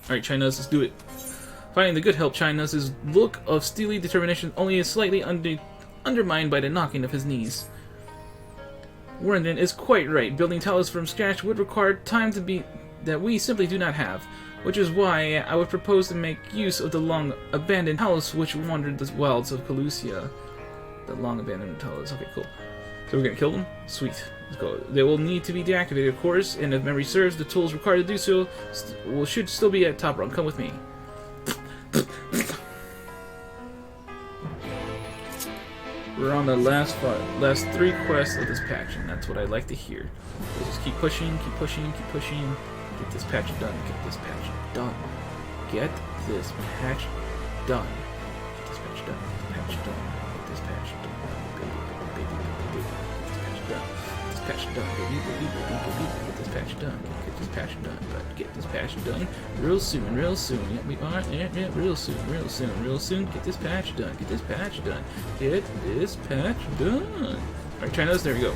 Alright, Chai Nuzz, let's do it. Finding the good help Chai Nuzz's look of steely determination only is slightly undermined by the knocking of his knees. Warren is quite right. Building Talos from scratch would require time that we simply do not have, which is why I would propose to make use of the long-abandoned Talos which wandered the wilds of Calusia. The long-abandoned Talos. Okay, cool. So we're gonna kill them? Sweet. Let's go. They will need to be deactivated, of course, and if memory serves, the tools required to do so should still be at top rung. Come with me. We're on the last 3 quests of this patch, and that's what I like to hear. We'll just keep pushing, keep pushing, keep pushing. Get this patch done. Get this patch done. Get this patch done. Get this patch done. Get this patch done. Get this patch done. Get this patch done. Get this patch done. Get this patch done. But get this patch done real soon. Real soon. Yeah, we are. Yeah, real soon. Real soon. Real soon. Get this patch done. Get this patch done. Get this patch done. All right, try those. There we go.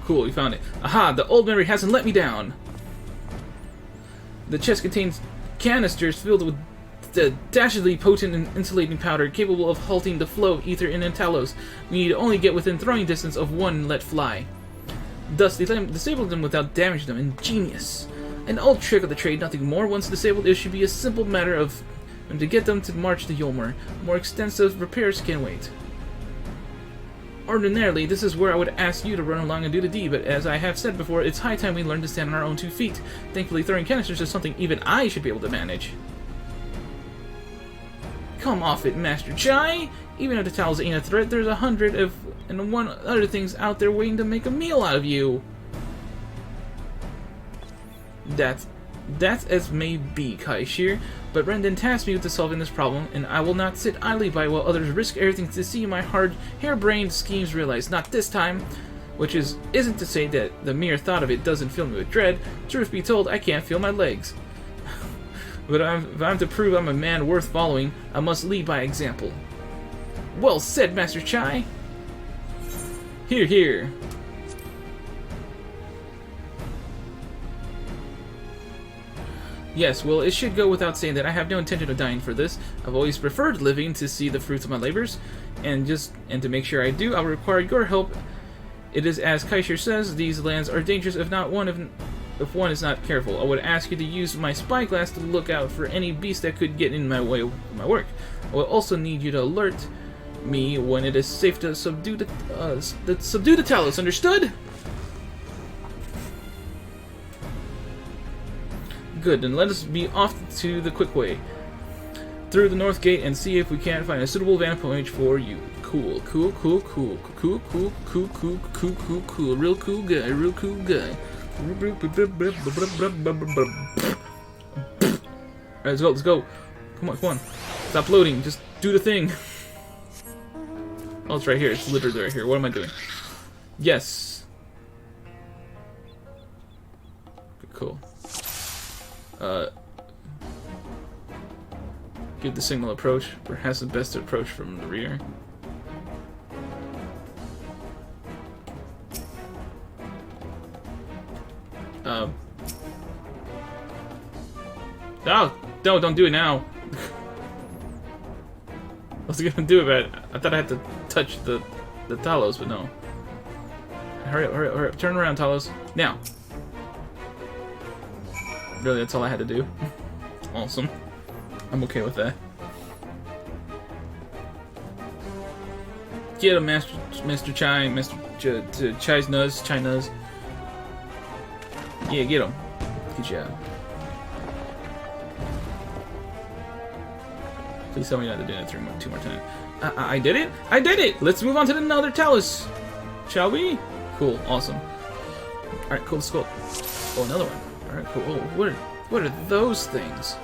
Cool, we found it. Aha! The old memory hasn't let me down! The chest contains canisters filled with the dashedly potent and insulating powder capable of halting the flow of ether in Talos. We need to only get within throwing distance of one and let fly. Thus, disable them without damaging them. Ingenious. An old trick of the trade, nothing more. Once disabled, it should be a simple matter of to get them to march to Yolmer. More extensive repairs can wait. Ordinarily, this is where I would ask you to run along and do the deed, but as I have said before, it's high time we learn to stand on our own 2 feet. Thankfully, throwing canisters is something even I should be able to manage. Come off it, Master Chai! Even if the Talos ain't a threat, there's 101 other things out there waiting to make a meal out of you. That's as may be, Kaishir, but Rendon tasked me with solving this problem, and I will not sit idly by while others risk everything to see my hair-brained schemes realized. Not this time. Which isn't to say that the mere thought of it doesn't fill me with dread. Truth be told, I can't feel my legs. But if I'm to prove I'm a man worth following, I must lead by example. Well said, Master Chai! Hear, hear. Yes, well, it should go without saying that I have no intention of dying for this. I've always preferred living to see the fruits of my labors, and to make sure I do, I'll require your help. It is as Kaishir says, these lands are dangerous if one is not careful. I would ask you to use my spyglass to look out for any beast that could get in my way of my work. I will also need you to alert me when it is safe to subdue the Talos. Understood? Good, then let us be off to the quick way. Through the north gate and see if we can't find a suitable vantage point for you. Cool, cool, cool, cool, cool, cool, cool, cool, cool, cool, cool, real cool guy, real cool guy. Alright, let's go, let's go. Come on, come on. Stop loading, just do the thing. Oh, it's right here, it's literally right here. What am I doing? Yes. Cool. Give the signal approach. Perhaps the best approach from the rear. No, don't do it now. I was gonna do it, but I thought I had to touch the Talos, but no. Hurry up, hurry up, hurry up. Turn around, Talos. Now. Really, that's all I had to do. Awesome. I'm okay with that. Get him, Mr. Chai, Chai's Nuzz, Chai Nuzz. Yeah, get him. Good job. Please tell me not to do that 2 more times. I did it? I did it! Let's move on to another Talos. Shall we? Cool, awesome. Alright, cool, let's go. Oh, another one. Alright, cool. Oh, what are those things?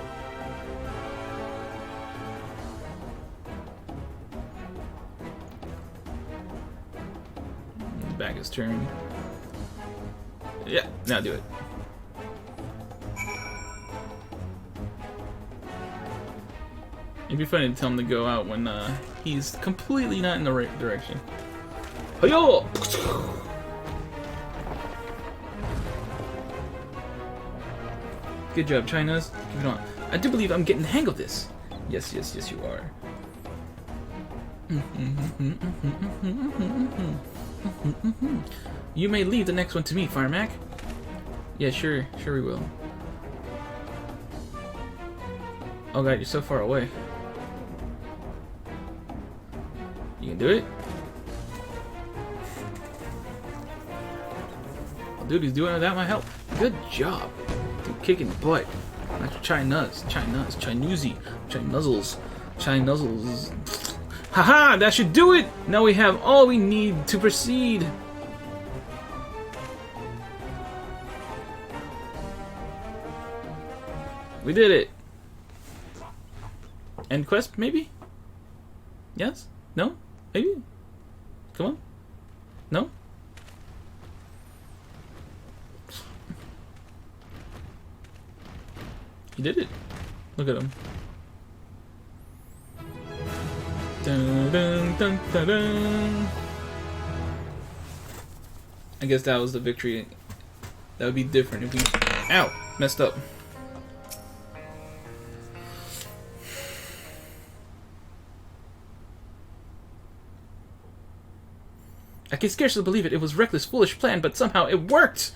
The back is turned. Yeah, now do it. It'd be funny to tell him to go out when he's completely not in the right direction. Hiyo! Good job, China's. Keep it on. I do believe I'm getting the hang of this. Yes, yes, yes, you are. You may leave the next one to me, Firemac. Yeah, sure we will. Oh god, you're so far away. You can do it? Oh, dude, he's doing it without my help. Good job. Dude, kicking butt. That's Chai Nuzz, Chai Nuzz, Chai Nuzzy, Chai Nuzzles, Chai Nuzzles. Haha, that should do it! Now we have all we need to proceed. We did it. End quest, maybe? Yes? No? Maybe? Come on? No? He did it. Look at him. Dun, dun, dun, dun, dun. I guess that was the victory. That would be different if we... Ow! Messed up. I can scarcely believe it. It was a reckless, foolish plan, but somehow it worked!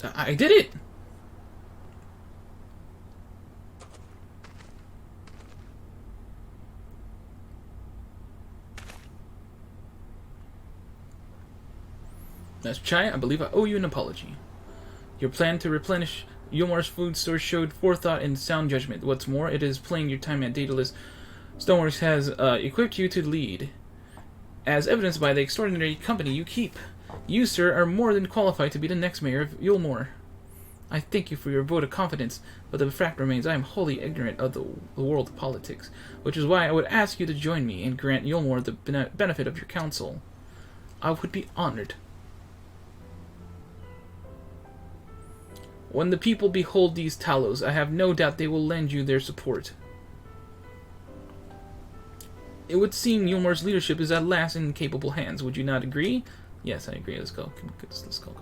I did it! Nuzz-Chai, I believe I owe you an apology. Your plan to replenish Yulmar's food store showed forethought and sound judgment. What's more, it is playing your time at Daedalus. Stoneworks has equipped you to lead, as evidenced by the extraordinary company you keep. You, sir, are more than qualified to be the next mayor of Yulmore. I thank you for your vote of confidence, but the fact remains I am wholly ignorant of the world of politics, which is why I would ask you to join me and grant Yulmore the benefit of your counsel. I would be honored. When the people behold these Talos, I have no doubt they will lend you their support. It would seem Yulmore's leadership is at last in capable hands. Would you not agree? Yes, I agree. Let's go. Let's go.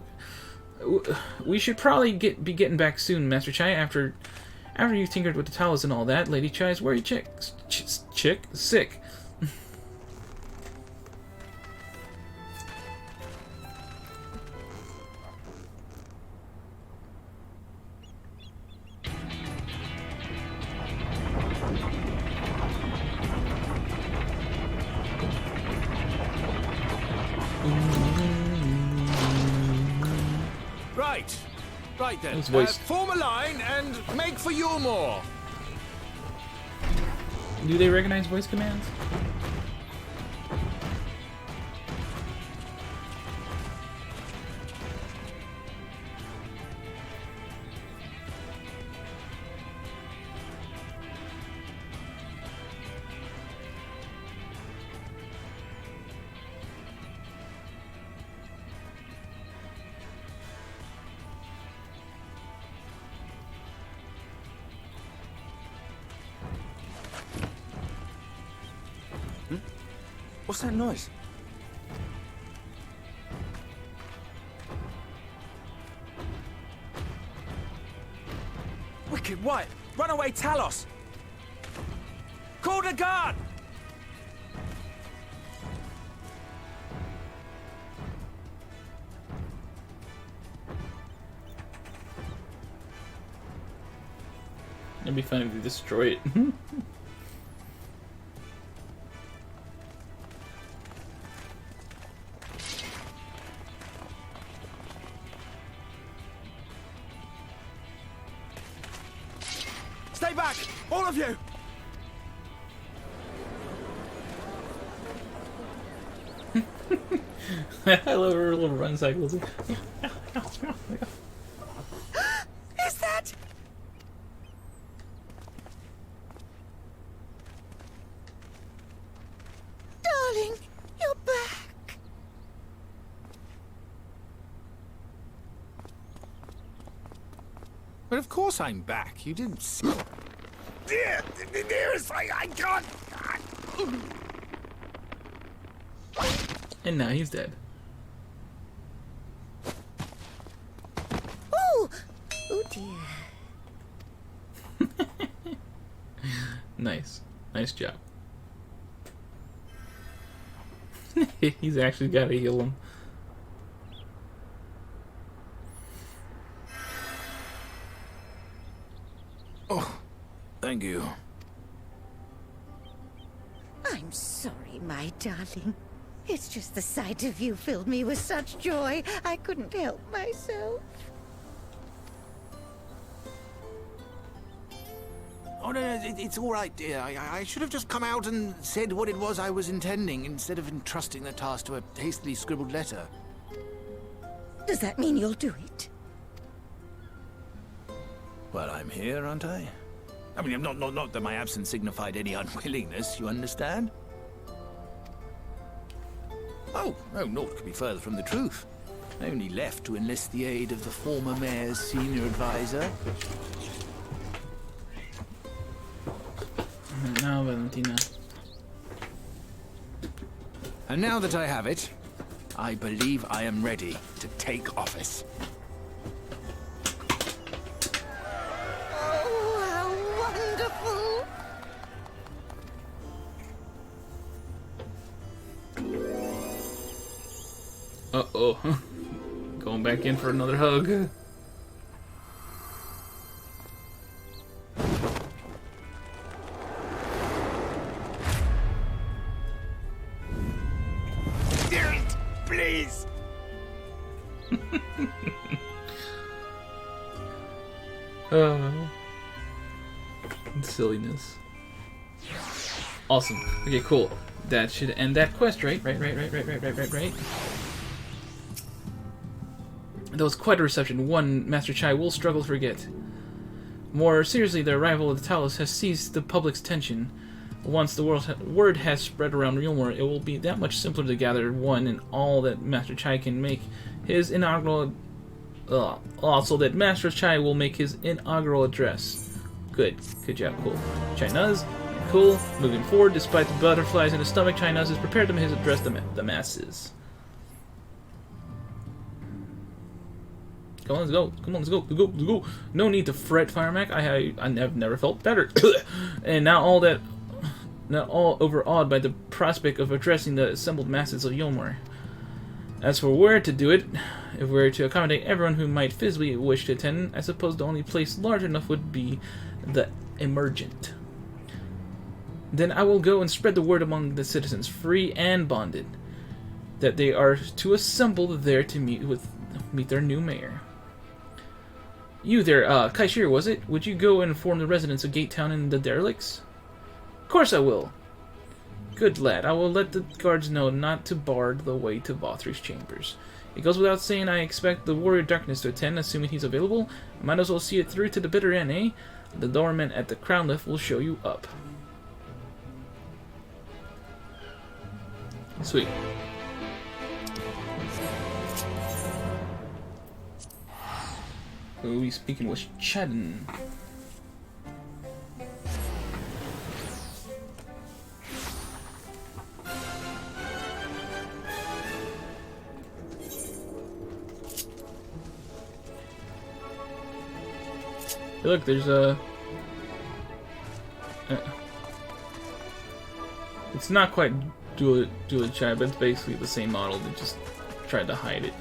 We should probably be getting back soon, Master Chai. After you've tinkered with the Talos and all that, Lady Chai's where you sick. Right then, voice. form a line and make for Yulmore. Do they recognize voice commands? What's that noise? Wicked White! Runaway Talos! Call the guard! It'd be fun if they destroy it. Stay back! All of you! I love her little run cycles. Is that? Darling, you're back. But of course I'm back. You didn't see. dear, dearest, I can't. And now he's dead. Oh! Oh dear. Nice. Nice job. He's actually got to heal him. Oh, thank you. I'm sorry, my darling. It's just the sight of you filled me with such joy, I couldn't help myself. Oh, no, it's all right, dear. I should have just come out and said what it was I was intending, instead of entrusting the task to a hastily scribbled letter. Does that mean you'll do it? Well, I'm here, aren't I? I mean, not that my absence signified any unwillingness, you understand? Oh, naught could be further from the truth. I only left to enlist the aid of the former mayor's senior advisor. Now, Valentina. And now that I have it, I believe I am ready to take office. Oh, how wonderful! Uh-oh. Going back in for another hug. Please! Silliness. Awesome. Okay, cool. That should end that quest, right? Right. That was quite a reception, one Master Chai will struggle to forget. More seriously, the arrival of the Talos has seized the public's attention. Once the word has spread around Realmore, it will be that much simpler to gather one and all that Master Chai can make his inaugural... also that Master Chai will make his inaugural address. Good job, cool. Chai Nuzz, cool. Moving forward, despite the butterflies in his stomach, Chai Nuzz is prepared to his address the masses. Come on, let's go. Come on, let's go. No need to fret, Firemac. I've never felt better. And now all overawed by the prospect of addressing the assembled masses of Yulmore. As for where to do it, if we were to accommodate everyone who might physically wish to attend, I suppose the only place large enough would be the Emergent. Then I will go and spread the word among the citizens, free and bonded, that they are to assemble there to meet their new mayor. You there, Kaishir, was it? Would you go and inform the residents of Gate Town and the derelicts? Of course I will. Good lad. I will let the guards know not to bar the way to Vothri's chambers. It goes without saying I expect the Warrior Darkness to attend, assuming he's available. Might as well see it through to the bitter end, eh? The doorman at the Crown Lift will show you up. Sweet. Who are we speaking with? Chadden. Hey, look, there's a... it's not quite Nuzz-Chai, but it's basically the same model. They just tried to hide it.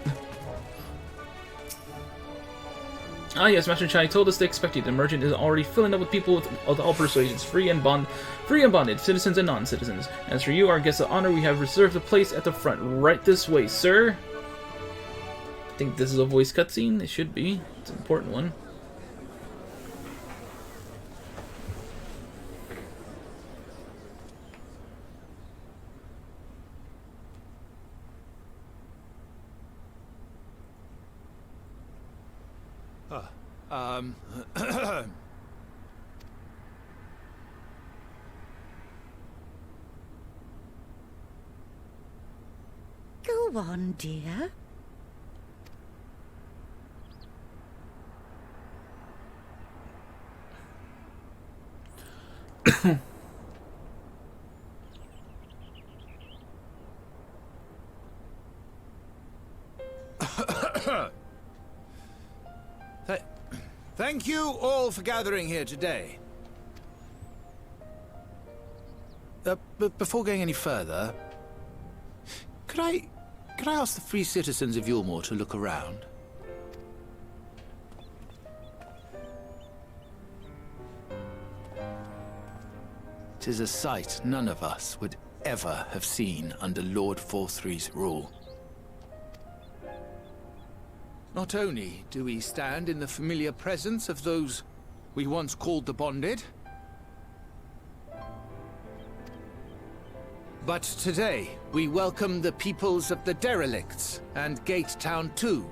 Ah yes, Master Chai told us to expect you. The merchant is already filling up with people of all persuasions, free and bonded, citizens and non-citizens. As for you, our guests of honor, we have reserved a place at the front. Right this way, sir. I think this is a voice cutscene. It should be. It's an important one. Go on, dear. Thank you all for gathering here today. But before going any further, could I ask the free citizens of Yulmore to look around? Tis a sight none of us would ever have seen under Lord Forthree's rule. Not only do we stand in the familiar presence of those we once called the Bonded, but today we welcome the peoples of the Derelicts and Gate Town too.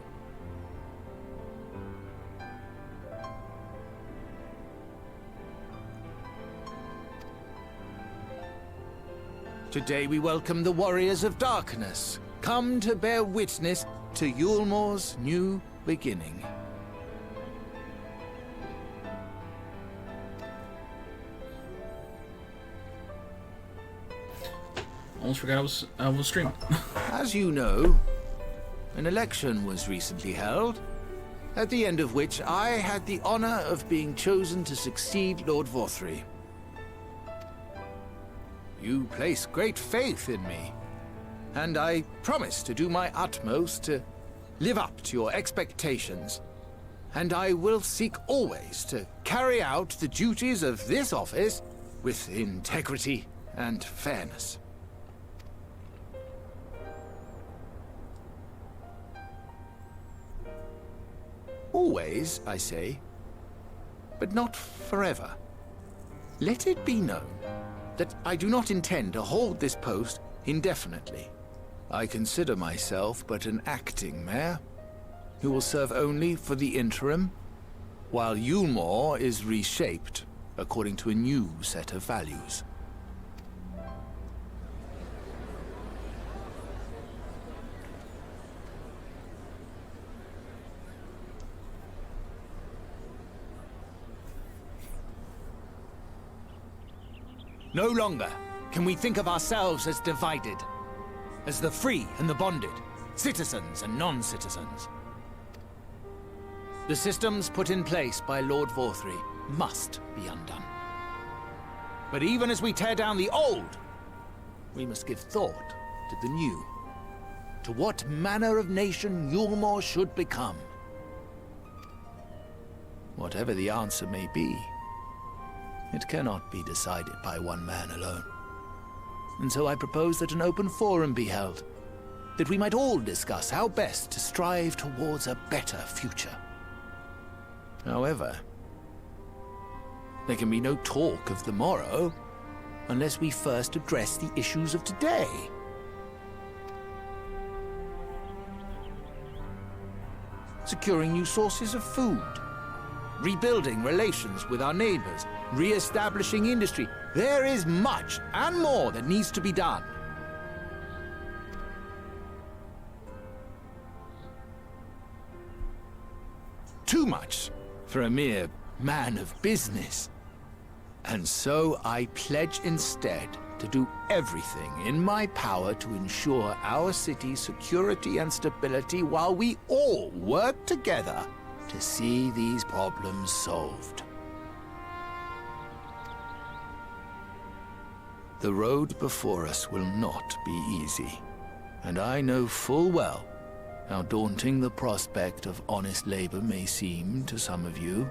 Today we welcome the Warriors of Darkness, come to bear witness to Yulmore's new beginning. Almost forgot I was streaming. As you know, an election was recently held, at the end of which I had the honor of being chosen to succeed Lord Forthree. You place great faith in me, and I promise to do my utmost to live up to your expectations, and I will seek always to carry out the duties of this office with integrity and fairness. Always, I say, but not forever. Let it be known that I do not intend to hold this post indefinitely. I consider myself but an acting mayor, who will serve only for the interim, while Yulmore is reshaped according to a new set of values. No longer can we think of ourselves as divided, as the free and the bonded, citizens and non-citizens. The systems put in place by Lord Forthree must be undone. But even as we tear down the old, we must give thought to the new, to what manner of nation Yulmore should become. Whatever the answer may be, it cannot be decided by one man alone. And so I propose that an open forum be held, that we might all discuss how best to strive towards a better future. However, there can be no talk of the morrow unless we first address the issues of today. Securing new sources of food, rebuilding relations with our neighbors, re-establishing industry. There is much and more that needs to be done. Too much for a mere man of business. And so I pledge instead to do everything in my power to ensure our city's security and stability while we all work together to see these problems solved. The road before us will not be easy, and I know full well how daunting the prospect of honest labor may seem to some of you.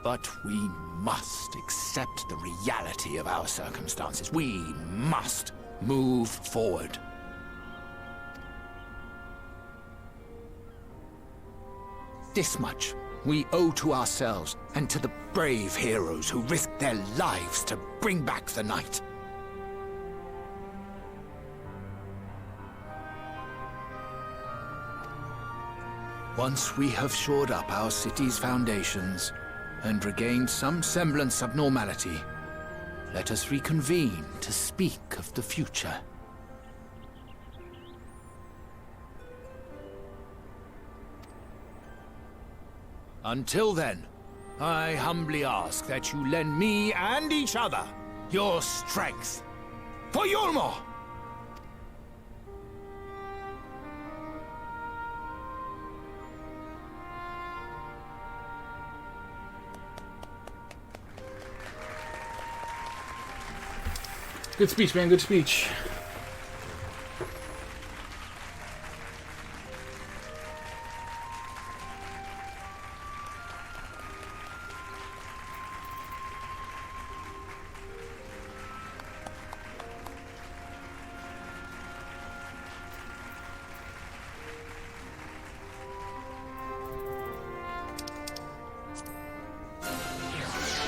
But we must accept the reality of our circumstances. We must move forward. This much we owe to ourselves and to the brave heroes who risked their lives to bring back the night. Once we have shored up our city's foundations and regained some semblance of normality, let us reconvene to speak of the future. Until then, I humbly ask that you lend me and each other your strength. For Yulmor! Good speech, man. Good speech.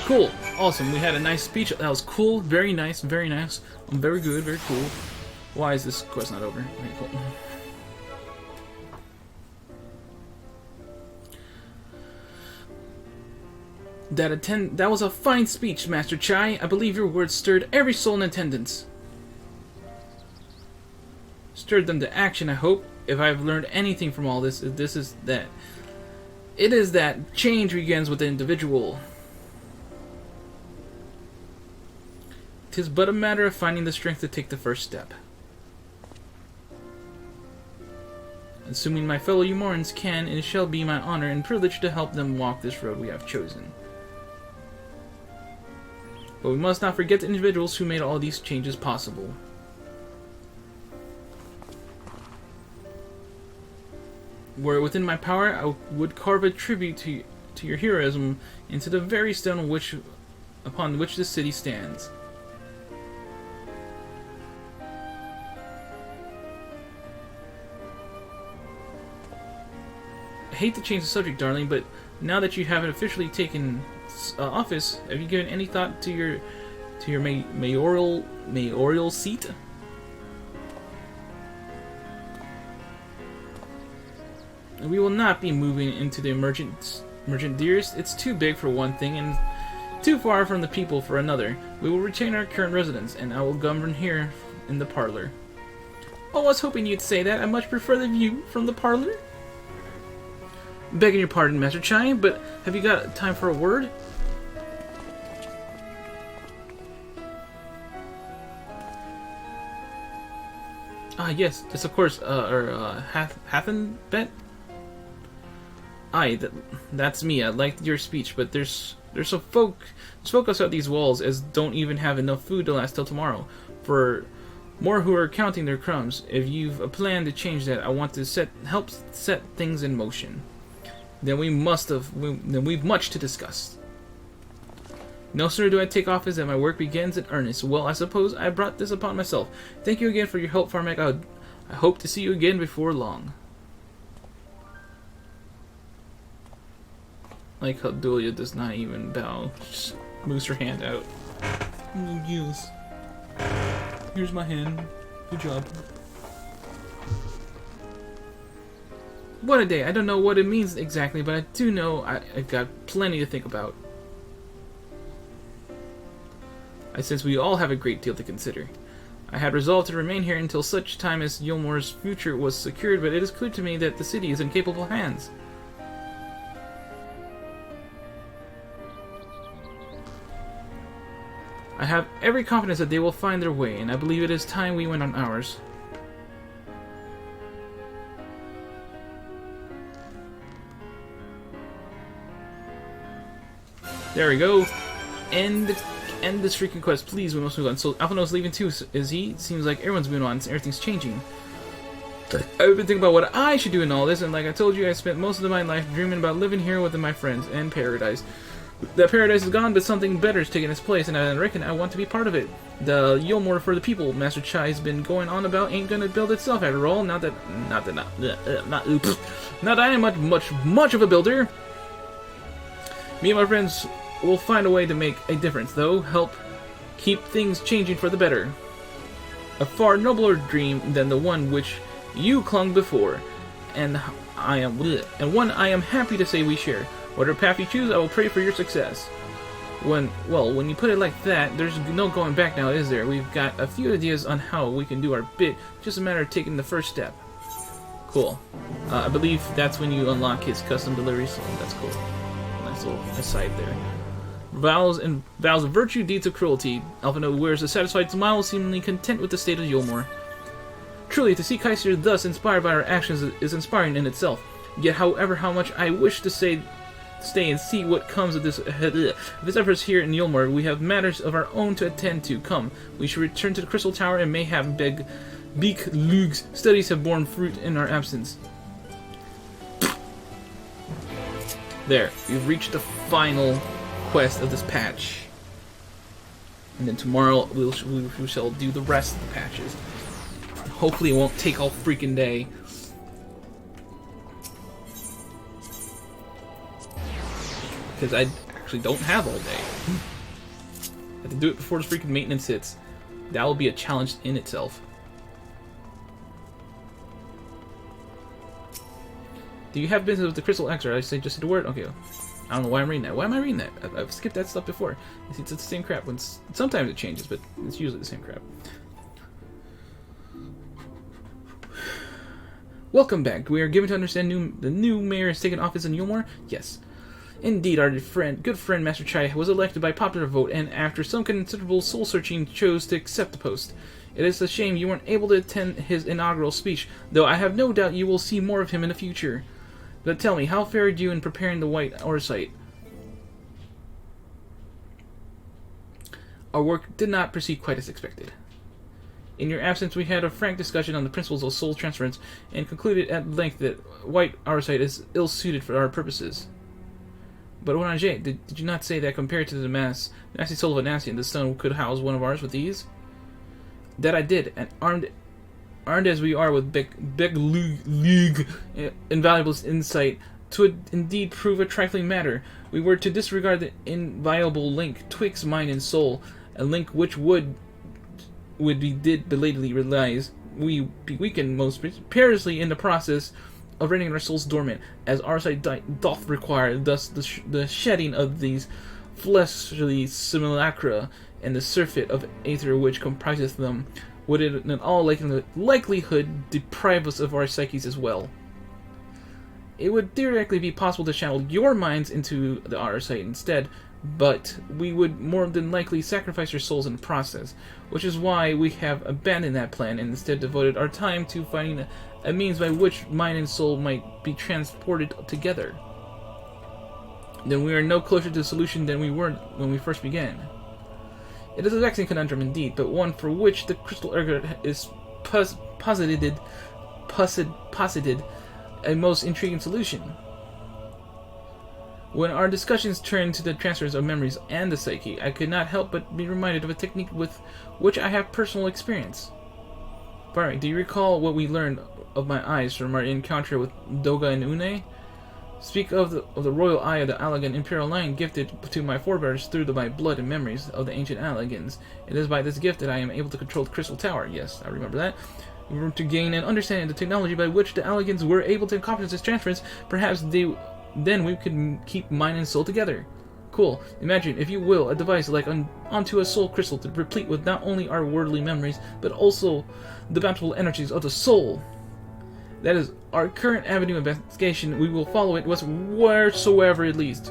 Cool. Awesome. We had a nice speech. That was cool. Very nice. Very nice. Very good. Very cool. Why is this quest not over? Okay, cool. That was a fine speech, Master Chai. I believe your words stirred every soul in attendance. Stirred them to action, I hope. If I've learned anything from all this, it is that change begins with the individual. 'Tis but a matter of finding the strength to take the first step. Assuming my fellow Umorans can, it shall be my honor and privilege to help them walk this road we have chosen. But we must not forget the individuals who made all these changes possible. Were it within my power, I would carve a tribute to your heroism into the very stone upon which this city stands. I hate to change the subject, darling, but now that you haven't officially taken office, have you given any thought to your mayoral seat? We will not be moving into the emergent dearest. It's too big for one thing and too far from the people for another. We will retain our current residence, and I will govern here in the parlor. Oh, I was hoping you'd say that. I much prefer the view from the parlor. Begging your pardon, Master Chai, but have you got time for a word? Yes, of course, Hathenbet? Aye, that's me. I liked your speech, but there's some folk outside these walls as don't even have enough food to last till tomorrow. For more who are counting their crumbs. If you've a plan to change that, I want to help set things in motion. Then we've much to discuss. No sooner do I take office than my work begins in earnest. Well, I suppose I brought this upon myself. Thank you again for your help, Firemac. I hope to see you again before long. Like how Dulia does not even bow. Just moves her hand out. Oh, yes. Here's my hand. Good job. What a day. I don't know what it means exactly, but I do know I've got plenty to think about. I sense we all have a great deal to consider. I had resolved to remain here until such time as Yulmor's future was secured, but it is clear to me that the city is in capable hands. I have every confidence that they will find their way, and I believe it is time we went on ours. There we go. End this freaking quest, please. We must move on. So Alphino's leaving too, is he? Seems like everyone's moving on. Everything's changing. I've been thinking about what I should do in all this, and like I told you, I spent most of my life dreaming about living here with my friends and paradise. That paradise is gone, but something better is taking its place, and I reckon I want to be part of it. The Yulmor for the people Master Chai has been going on about ain't gonna build itself after all. Not that I am much of a builder. Me and my friends will find a way to make a difference, though. Help keep things changing for the better. A far nobler dream than the one which you clung before, and one I am happy to say we share. Whatever path you choose, I will pray for your success. When you put it like that, there's no going back now, is there? We've got a few ideas on how we can do our bit, just a matter of taking the first step. Cool. I believe that's when you unlock his custom delivery, so that's cool. Nice. Just a little aside there. Vows of virtue, deeds of cruelty. Alphino wears a satisfied smile, seemingly content with the state of Yulmore. Truly, to see Kaiser thus inspired by our actions is inspiring in itself. Yet, however, how much I wish to stay and see what comes of this efforts here in Yulmore, we have matters of our own to attend to. Come, we should return to the Crystal Tower and mayhap Beak Lug's studies have borne fruit in our absence. There, we've reached the final quest of this patch. And then tomorrow we shall do the rest of the patches. Hopefully it won't take all freaking day. Because I actually don't have all day. I have to do it before the freaking maintenance hits. That will be a challenge in itself. Do you have business with the Crystal X? Or I say just a word? Okay. I don't know why I'm reading that. Why am I reading that? I've skipped that stuff before. It's the same crap. Sometimes it changes, but it's usually the same crap. Welcome back. We are given to understand the new mayor has taken office in Yulmore? Yes. Indeed, our good friend Master Chai was elected by popular vote, and after some considerable soul-searching, chose to accept the post. It is a shame you weren't able to attend his inaugural speech, though I have no doubt you will see more of him in the future. But tell me, how fared you in preparing the White Oversight? Our work did not proceed quite as expected. In your absence, we had a frank discussion on the principles of soul transference, and concluded at length that White Oversight is ill-suited for our purposes. But Orange, did you not say that compared to the nasty soul of Anansian, the stone could house one of ours with ease? That I did, and armed as we are with League invaluable insight, 'twould indeed prove a trifling matter. We were to disregard the inviolable link twixt mind and soul, a link which would we did belatedly realize we be weakened most perilously in the process of rendering our souls dormant, as our sight doth require. Thus, the shedding of these fleshly simulacra and the surfeit of aether which compriseth them would in all likelihood deprive us of our psyches as well. It would theoretically be possible to channel your minds into the outer sight instead, but we would more than likely sacrifice your souls in the process, which is why we have abandoned that plan and instead devoted our time to finding a means by which mind and soul might be transported together. Then we are no closer to the solution than we were when we first began. It is a vexing conundrum indeed, but one for which the Crystal Ergot is posited a most intriguing solution. When our discussions turned to the transfers of memories and the psyche, I could not help but be reminded of a technique with which I have personal experience. Firemac, do you recall what we learned of my eyes from our encounter with Doga and Une? Speak of the royal eye of the Allagan imperial line gifted to my forebears through my blood and memories of the ancient Allagans. It is by this gift that I am able to control the Crystal Tower. Yes, I remember that. We were to gain an understanding of the technology by which the Allagans were able to accomplish this transference. Perhaps then we could keep mind and soul together. Cool. Imagine, if you will, a device like onto a soul crystal to replete with not only our worldly memories, but also the bountiful energies of the soul. That is our current avenue of investigation. We will follow it wheresoever it leads.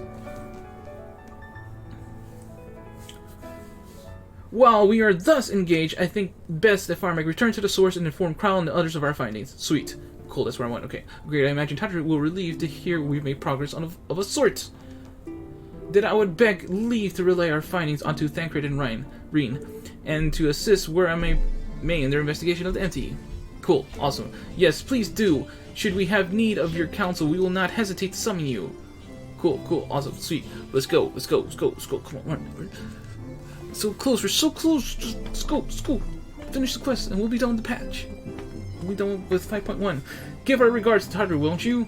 While we are thus engaged, I think best that Firemac return to the source and inform Crowl and the others of our findings. Sweet. Cool, that's where I went. Okay. Great, I imagine Tatra will relieved to hear we've made progress of a sort. Then I would beg leave to relay our findings onto Thancred and Reen, and to assist where I may in their investigation of the entity. Cool, awesome. Yes, please do. Should we have need of your counsel, we will not hesitate to summon you. Cool, awesome, sweet. Let's go. Come on. So close, we're so close. Just let's go. Finish the quest, and we'll be done with the patch. We'll be done with 5.1. Give our regards to Tatra, won't you?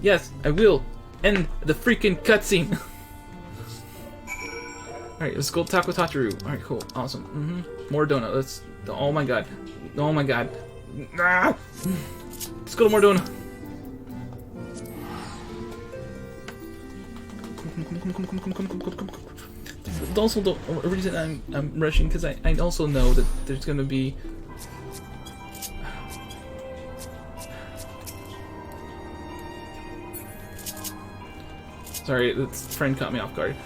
Yes, I will. End the freaking cutscene. Alright, let's go talk with Tataru. Alright, cool, awesome. More donut. Oh my god. Ah! Let's go to Mordona. Come. Also, the reason I'm rushing because I also know that there's gonna be Sorry, that friend caught me off guard.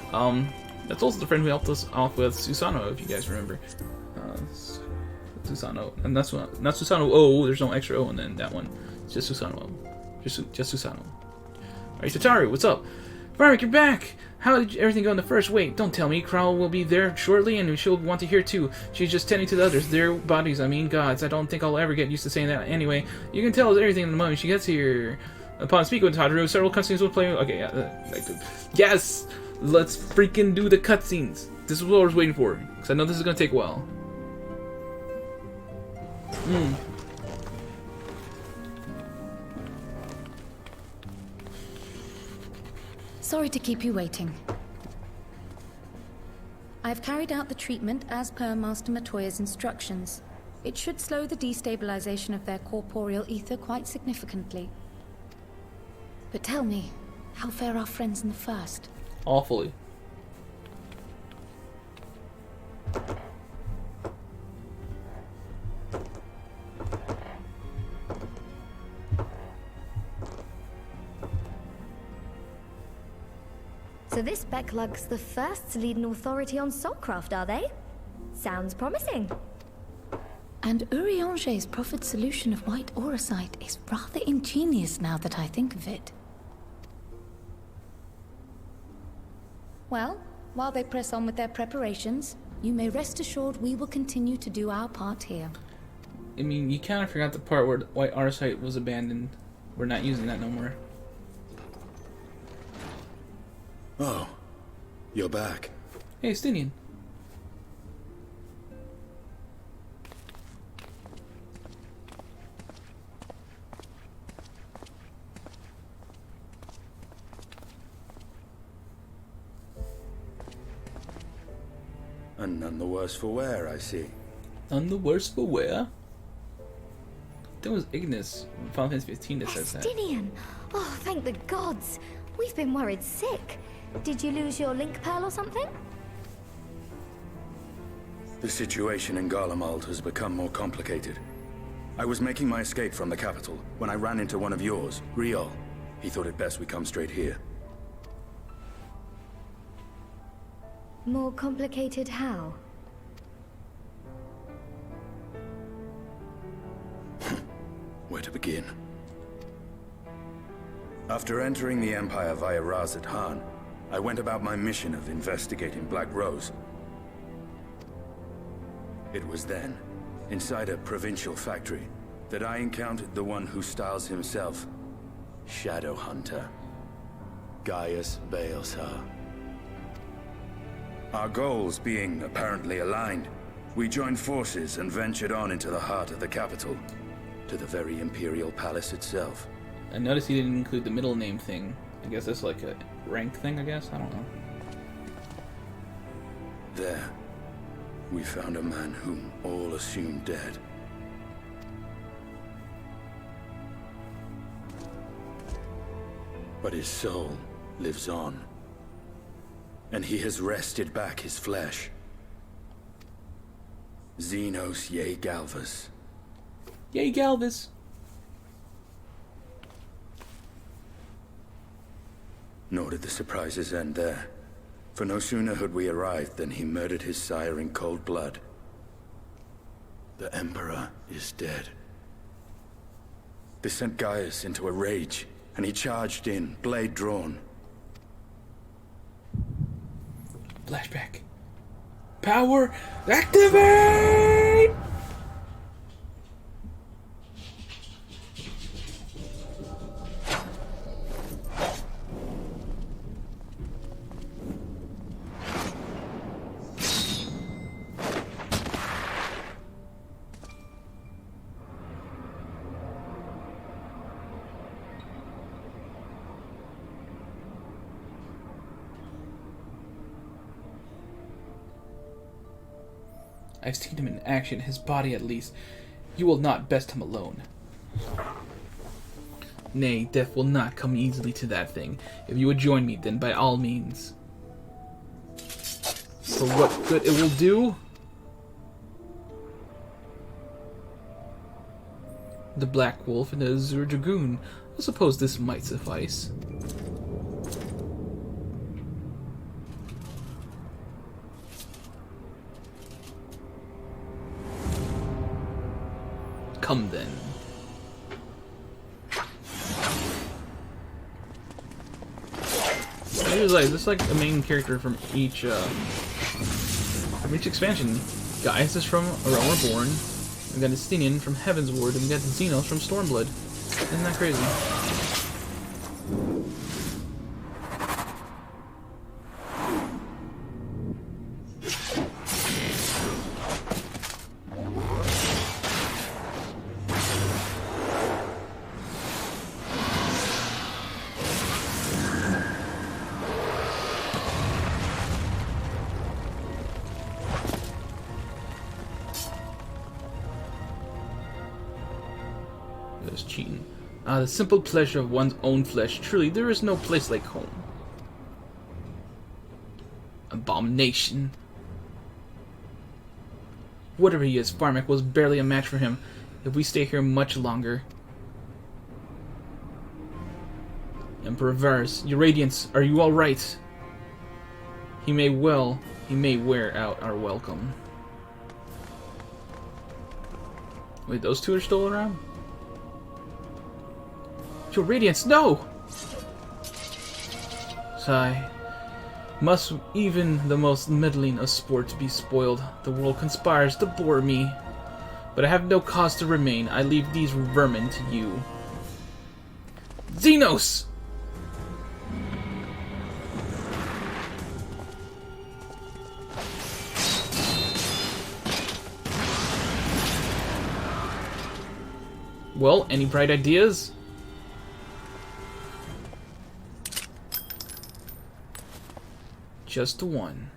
That's also the friend who helped us off with Susano, if you guys remember. Susano, and that's not Susano O. There's no extra O in that one. It's just Susano O. Just Susano. Alright, Tataru, what's up? Firemac, you're back! How did everything go in the first? Wait, don't tell me. Crowl will be there shortly, and she'll want to hear too. She's just tending to the others. Their bodies, I mean, gods. I don't think I'll ever get used to saying that. Anyway, you can tell us everything the moment she gets here. Upon speaking with Tataru, several cutscenes will play. Okay, yeah, yes! Let's freaking do the cutscenes. This is what I was waiting for, because I know this is going to take a while. Sorry to keep you waiting. I've carried out the treatment as per Master Matoya's instructions. It should slow the destabilization of their corporeal ether quite significantly. But tell me, how fare our friends in the first? Awfully. So this Becklug's the first to lead an authority on soulcraft, are they? Sounds promising. And Urianger's proffered solution of white auracite is rather ingenious now that I think of it. Well, while they press on with their preparations, you may rest assured we will continue to do our part here. I mean, you kind of forgot the part where white arsite was abandoned. We're not using that no more. Oh, you're back. Hey, Stinian. And none the worse for wear, I see. None the worse for wear? That was Ignis in Final Fantasy 15 that says that. Estinian! Oh, thank the gods! We've been worried sick. Did you lose your link pearl or something? The situation in Garlemald has become more complicated. I was making my escape from the capital when I ran into one of yours, Riol. He thought it best we come straight here. More complicated how? Where to begin? After entering the Empire via Razat Han, I went about my mission of investigating Black Rose. It was then, inside a provincial factory, that I encountered the one who styles himself Shadow Hunter, Gaius Baelsar. Our goals being apparently aligned, we joined forces and ventured on into the heart of the capital, to the very Imperial Palace itself. I noticed he didn't include the middle name thing. I guess that's like a rank thing, I guess? I don't know. There, we found a man whom all assumed dead. But his soul lives on. And he has wrested back his flesh. Xenos Ye Galvus. Yay, Galvus! Nor did the surprises end there. For no sooner had we arrived than he murdered his sire in cold blood. The Emperor is dead. This sent Gaius into a rage, and he charged in, blade drawn. Flashback. Power activate! I've seen him in action, his body at least. You will not best him alone. Nay, death will not come easily to that thing. If you would join me, then by all means. For what good it will do? The Black Wolf and the Azure Dragoon. I suppose this might suffice. Come then. I realize this is like a main character from each expansion. Gaius is from A Realm Reborn. We got Estinian from Heaven's Ward, and we got Xenos from Stormblood. Isn't that crazy? That's cheating. The simple pleasure of one's own flesh. Truly, there is no place like home. Abomination. Whatever he is, Firemac was barely a match for him if we stay here much longer. Emperor Varus, your radiance, are you alright? He may wear out our welcome. Wait, those two are still around? Your radiance, no! Sigh. Must even the most meddling of sports be spoiled? The world conspires to bore me. But I have no cause to remain. I leave these vermin to you. Xenos! Well, any bright ideas? Just one.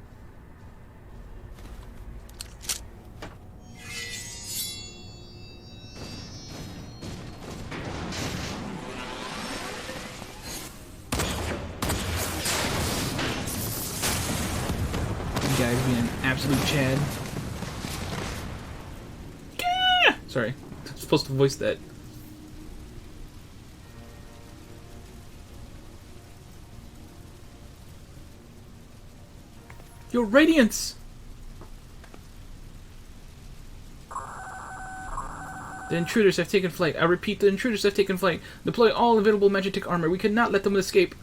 You guys being an absolute Chad. Gah! Sorry, I'm supposed to voice that. Your radiance! The intruders have taken flight. I repeat, the intruders have taken flight. Deploy all available Magitek armor. We cannot let them escape.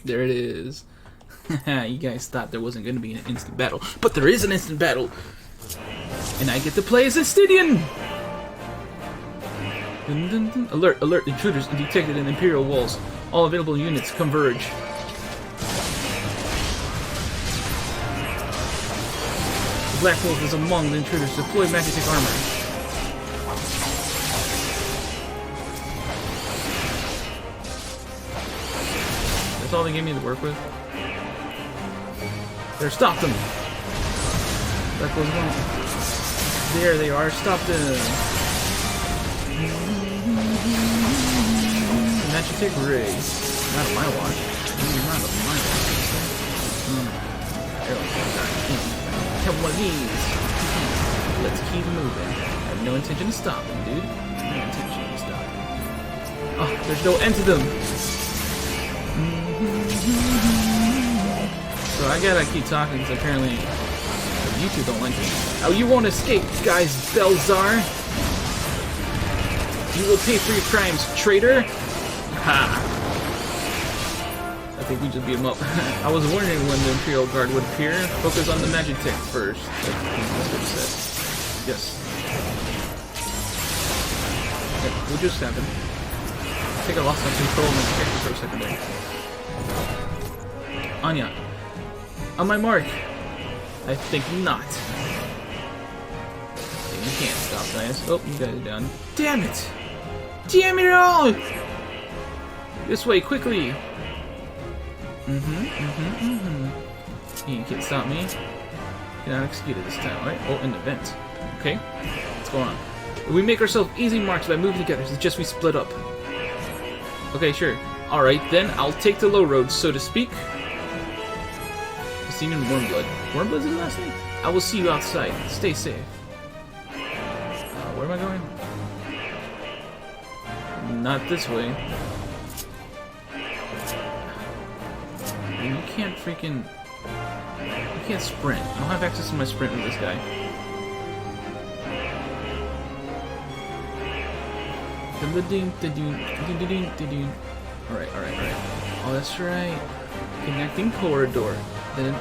There it is. You guys thought there wasn't going to be an instant battle. But there is an instant battle! And I get to play as Estinian! Dun, dun, dun. Alert, alert, intruders detected in Imperial walls. All available units converge. The Black Wolf is among the intruders. Deploy Magitek armor. That's all they gave me to work with? There, stop them! That goes one. There they are, stop them! Magitek ray. Not my watch. Not my watch. Have one of these. Let's keep moving. I have no intention to stop them, dude. No intention to stop them. Oh, there's no end to them! So I gotta keep talking because apparently you two don't like me. Oh, you won't escape, guys, Belzar! You will pay for your crimes, traitor! Ha! I think we just beat him up. I was wondering when the Imperial Guard would appear. Focus on the Magitek first. That's what he said. Yes. Yeah, what just happened? I think I lost my control of my character for a second there. Anya. On my mark. I think not. You can't stop this. Oh, you guys are done. Damn it! Damn it all! This way, quickly! You can't stop me. You're not executed this time, right? Oh, an event. Okay. What's going on? We make ourselves easy marks by moving together, suggest we split up. Okay, sure. Alright, then I'll take the low road, so to speak. Seen in Wormblood. Wormblood's his last name? I will see you outside. Stay safe. Where am I going? Not this way. And you can't freaking... You can't sprint. I don't have access to my sprint with this guy. Alright. Oh, that's right. Connecting corridor. This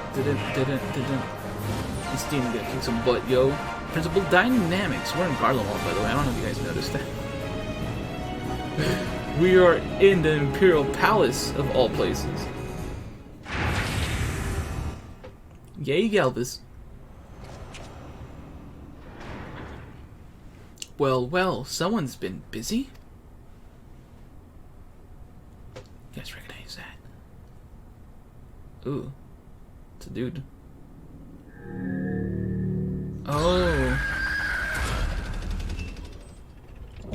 team gonna kick some butt, yo. Principal Dynamics. We're in Garlemald, by the way. I don't know if you guys noticed that. We are in the Imperial Palace, of all places. Yay, Galvis. Well, someone's been busy. You guys recognize that? Ooh. It's a dude. Oh,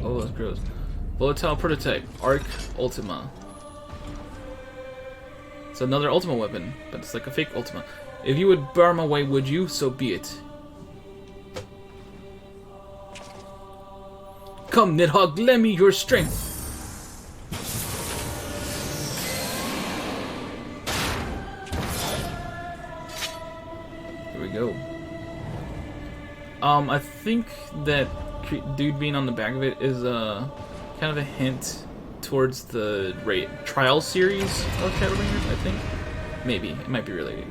that's gross. Volatile prototype, Arc Ultima. It's another Ultima weapon, but it's like a fake Ultima. If you would bar my way, would you? So be it. Come, Nidhogg, lend me your strength. Here we go. I think that dude being on the back of it is kind of a hint towards the trial series of Shadowbringers, I think. Maybe. It might be related.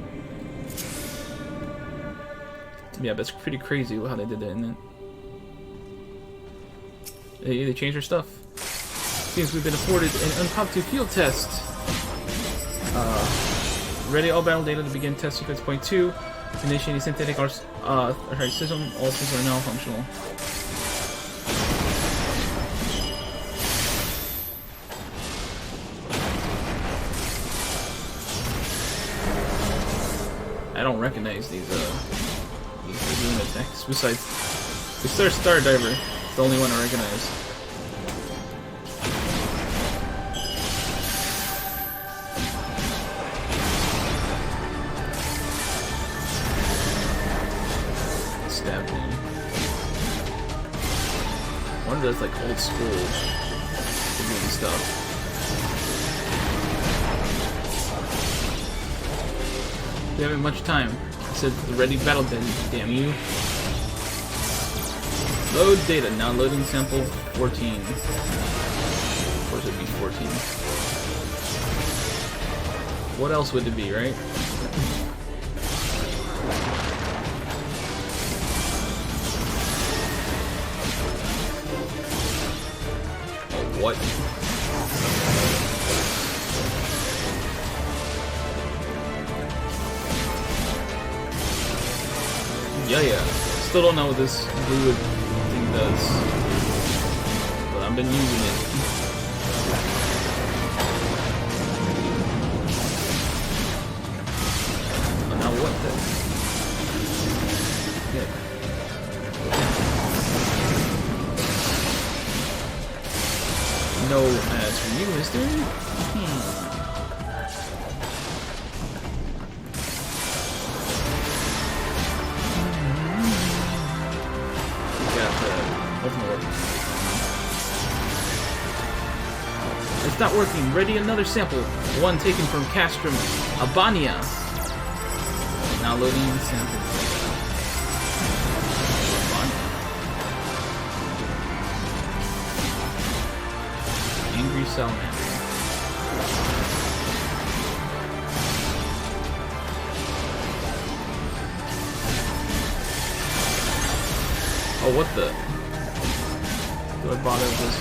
Yeah, but it's pretty crazy how they did that, isn't it? They changed their stuff. Seems we've been afforded an impromptu field test. Ready all battle data to begin test sequence point 2. Initiating synthetic system. All systems are now functional. I don't recognize these balloon attacks. Besides, the Star Diver. It's the only one I recognize. Stab me. I wonder if that's like old school balloon stuff. We haven't much time. It said the ready battle then, damn you. Load data, now loading sample 14. Of course it'd be 14. What else would it be, right? Oh, what? Yeah. Still don't know what this blue thing does, but I've been using it. Oh, now what then? Yeah. No ads for you, mister. It's not working. Ready another sample. One taken from Castrum, Albania. Now loading the sample. Angry Salamander. Oh, what the? Do I bother with this?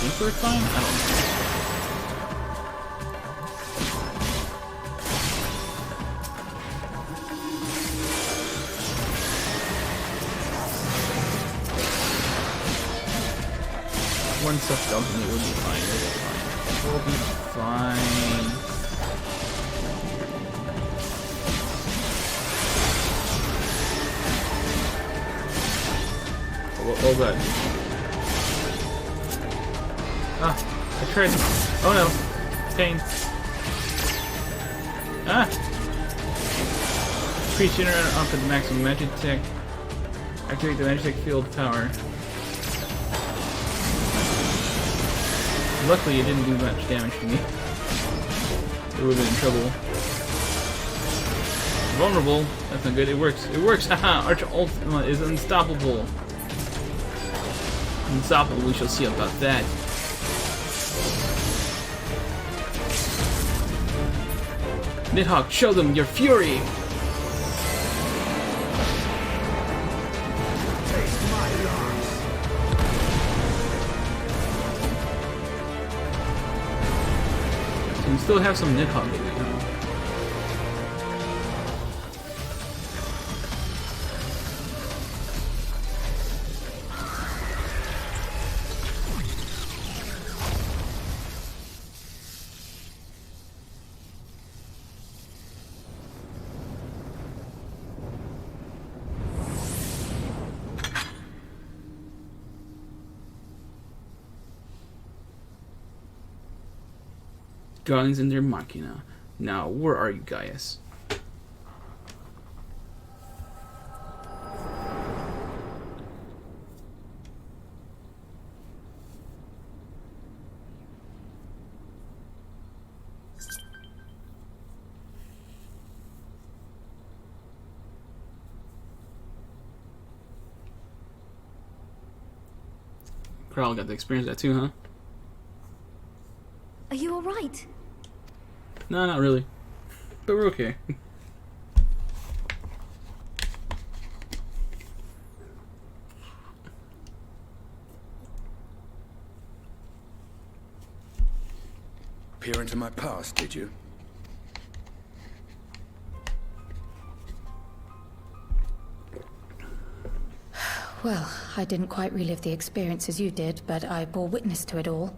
Think we're fine? I don't know. One stuff dumping it would be fine. We'll be fine. Oh god. Ah, I tried. Oh no. Pain. Ah! Increase generator up at the maximum magic tech. Activate the magic field power. Luckily, it didn't do much damage to me. It would have been in trouble. Vulnerable. That's not good. It works. It works. Haha. Arch Ultima is unstoppable. Unstoppable. We shall see about that. Nidhogg, show them your fury. So we still have some Nidhogg in it, huh? Guardians in their Machina. Now, where are you, Gaius? Kral got to experience that too, huh? Are you alright? No, not really. But we're okay. Peer into my past, did you? Well, I didn't quite relive the experience as you did, but I bore witness to it all.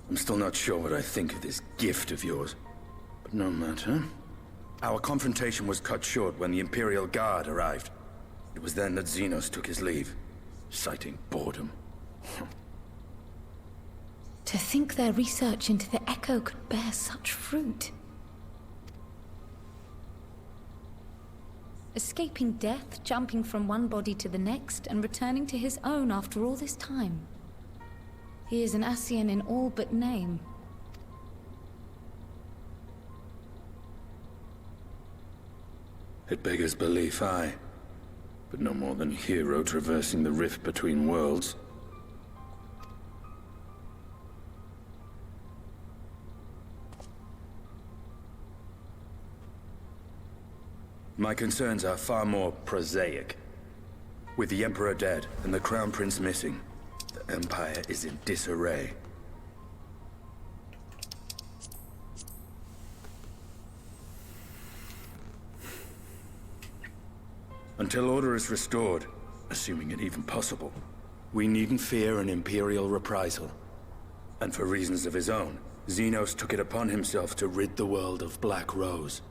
I'm still not sure what I think of this gift of yours. But no matter. Our confrontation was cut short when the Imperial Guard arrived. It was then that Xenos took his leave, citing boredom. To think their research into the Echo could bear such fruit. Escaping death, jumping from one body to the next, and returning to his own after all this time. He is an Ascian in all but name. It beggars belief, aye. But no more than a hero traversing the rift between worlds. My concerns are far more prosaic. With the Emperor dead and the Crown Prince missing, the Empire is in disarray. Until order is restored, assuming it even possible, we needn't fear an Imperial reprisal. And for reasons of his own, Xenos took it upon himself to rid the world of Black Rose.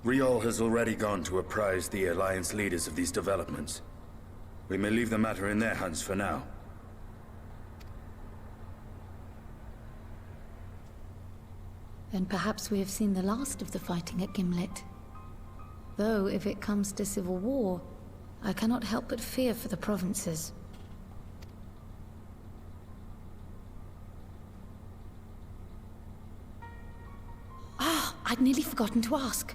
Riol has already gone to apprise the Alliance leaders of these developments. We may leave the matter in their hands for now. Then perhaps we have seen the last of the fighting at Gimlet. Though, if it comes to civil war, I cannot help but fear for the provinces. Ah, I'd nearly forgotten to ask.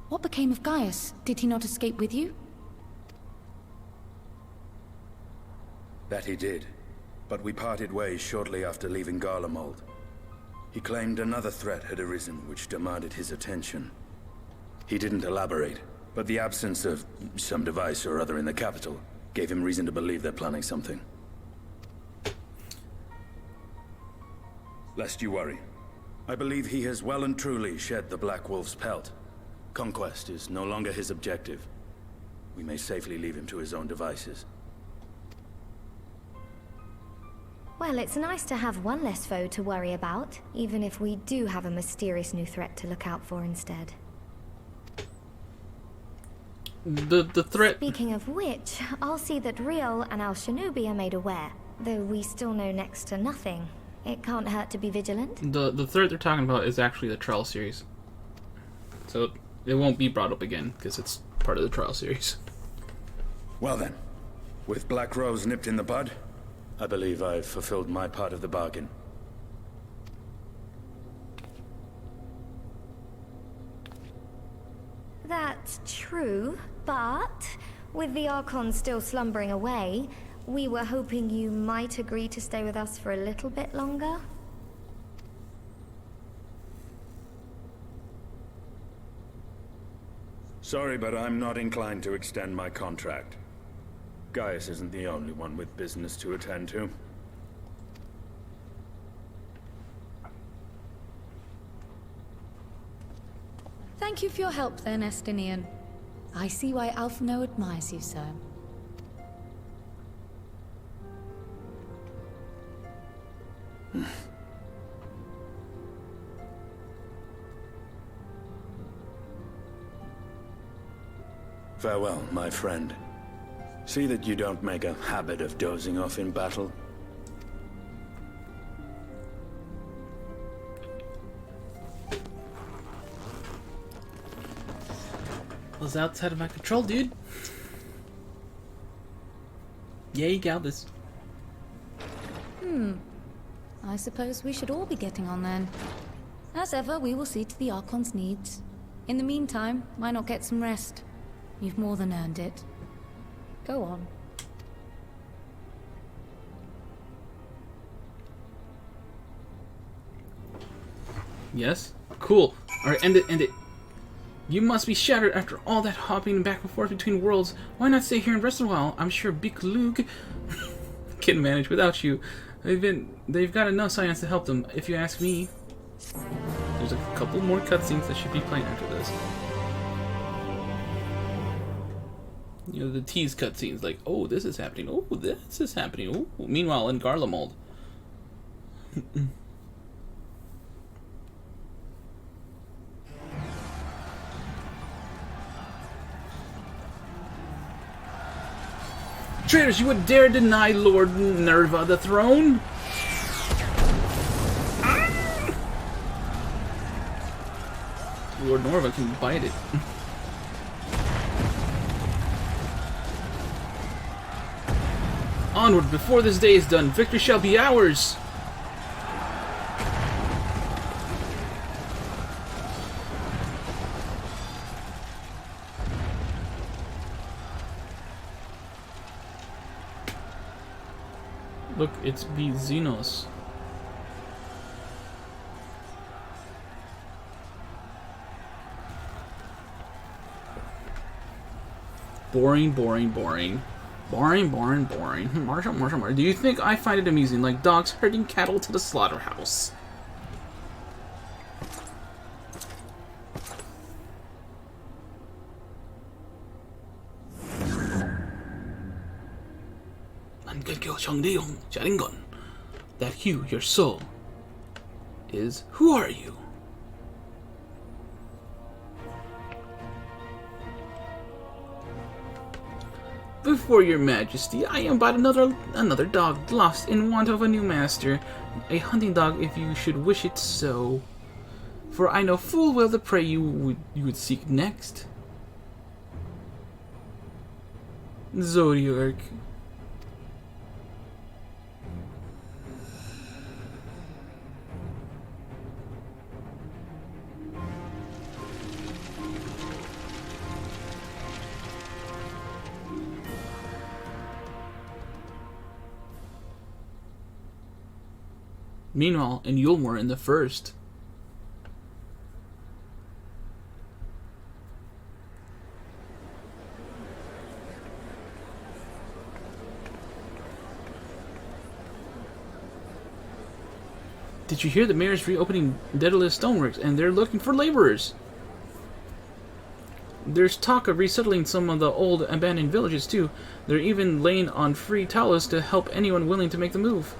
What became of Gaius? Did he not escape with you? That he did, but we parted ways shortly after leaving Garlemald. He claimed another threat had arisen which demanded his attention. He didn't elaborate, but the absence of some device or other in the capital gave him reason to believe they're planning something. Lest you worry, I believe he has well and truly shed the Black Wolf's pelt. Conquest is no longer his objective. We may safely leave him to his own devices. Well, it's nice to have one less foe to worry about, even if we do have a mysterious new threat to look out for instead. The threat... Speaking of which, I'll see that Riol and our Shinobi are made aware. Though we still know next to nothing. It can't hurt to be vigilant. The threat they're talking about is actually the Trell series. So it won't be brought up again, because it's part of the trial series. Well then, with Black Rose nipped in the bud, I believe I've fulfilled my part of the bargain. That's true, but with the Archon still slumbering away, we were hoping you might agree to stay with us for a little bit longer. Sorry, but I'm not inclined to extend my contract. Gaius isn't the only one with business to attend to. Thank you for your help then, Estinian. I see why Alphino admires you, sir. Farewell, my friend. See that you don't make a habit of dozing off in battle. Was outside of my control, dude. Yay, Galvis. I suppose we should all be getting on then. As ever, we will see to the Archon's needs. In the meantime, why not get some rest? You've more than earned it. Go on. Yes? Cool. Alright, end it, end it. You must be shattered after all that hopping back and forth between worlds. Why not stay here and rest a while? I'm sure Big Luke can manage without you. They've got enough science to help them, if you ask me. There's a couple more cutscenes that should be playing after this. You know, the tease cutscenes, like, oh, this is happening, oh, this is happening, oh. Meanwhile, in Garlemald. Traitors, you would dare deny Lord Nerva the throne? Ah! Lord Nerva can bite it. Onward, before this day is done, victory shall be ours! Look, it's Xenos. Boring, boring, boring. Boring, boring, boring. Marshall, Marshall, Marshall. Do you think I find it amusing, like dogs herding cattle to the slaughterhouse? That hue, your soul, is... Who are you? Before your majesty, I am but another dog, lost in want of a new master. A hunting dog, if you should wish it so. For I know full well the prey you would seek next. Zodiac. Meanwhile, in Yulmore in the first. Did you hear the mayor's reopening Daedalus Stoneworks and they're looking for laborers? There's talk of resettling some of the old abandoned villages too. They're even laying on free talos to help anyone willing to make the move.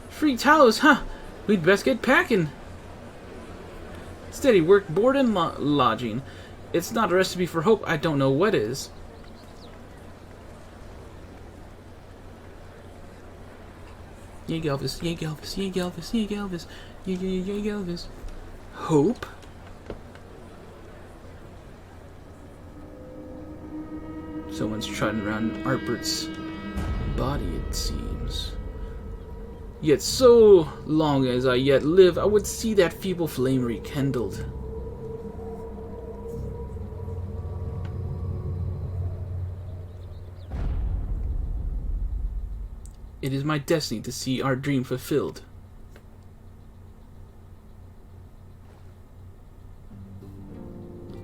Free talos, huh? We'd best get packing. Steady work, board, and lodging. It's not a recipe for hope. I don't know what is. Yay, Galvis, yay, Galvis, yay, Galvis, yay, Galvis, yay, yay, yay, Galvis. Hope? Someone's trotting around Artbert's body, it seems. Yet so long as I yet live, I would see that feeble flame rekindled. It is my destiny to see our dream fulfilled.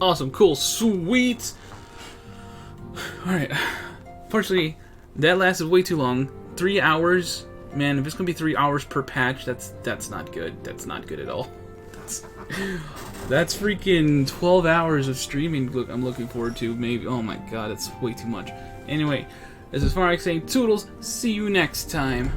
Awesome, cool, sweet! Alright. Fortunately, that lasted way too long. 3 hours? Man, if it's gonna be 3 hours per patch, that's not good. That's not good at all. That's freaking 12 hours of streaming I'm looking forward to, maybe. Oh my god, that's way too much. Anyway, this is Firemac saying toodles, see you next time.